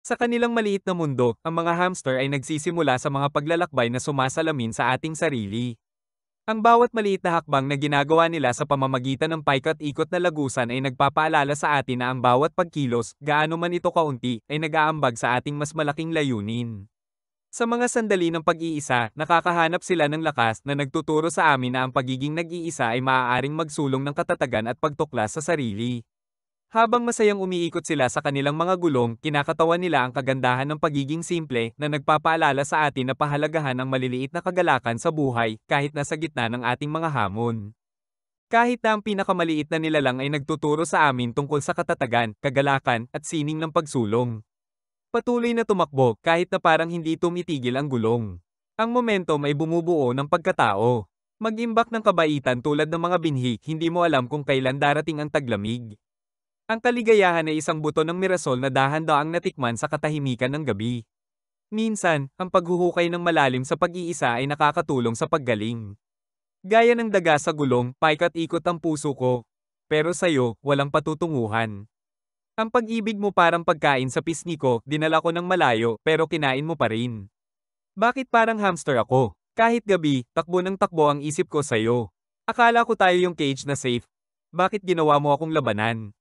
Sa kanilang maliit na mundo, ang mga hamster ay nagsisimula sa mga paglalakbay na sumasalamin sa ating sarili. Ang bawat maliit na hakbang na ginagawa nila sa pamamagitan ng paikot-ikot na lagusan ay nagpapaalala sa atin na ang bawat pagkilos, gaano man ito kaunti, ay nag-aambag sa ating mas malaking layunin. Sa mga sandali ng pag-iisa, nakakahanap sila ng lakas na nagtuturo sa amin na ang pagiging nag-iisa ay maaaring magsulong ng katatagan at pagtuklas sa sarili. Habang masayang umiikot sila sa kanilang mga gulong, kinakatawan nila ang kagandahan ng pagiging simple na nagpapaalala sa atin na pahalagahan ang maliliit na kagalakan sa buhay kahit nasa gitna ng ating mga hamon. Kahit na ang pinakamaliit na nilalang ay nagtuturo sa amin tungkol sa katatagan, kagalakan, at sining ng pagsulong. Patuloy na tumakbo kahit na parang hindi tumitigil ang gulong. Ang momentum ay bumubuo ng pagkatao. Mag-imbak ng kabaitan tulad ng mga binhi, hindi mo alam kung kailan darating ang taglamig. Ang kaligayahan ay isang buto ng mirasol na dahan-daang natikman sa katahimikan ng gabi. Minsan, ang paghuhukay ng malalim sa pag-iisa ay nakakatulong sa paggaling. Gaya ng daga sa gulong, paikat-ikot ang puso ko. Pero sa'yo, walang patutunguhan. Ang pag-ibig mo parang pagkain sa pisngi ko, dinala ko ng malayo, pero kinain mo pa rin. Bakit parang hamster ako? Kahit gabi, takbo ng takbo ang isip ko sa'yo. Akala ko tayo yung cage na safe. Bakit ginawa mo akong labanan?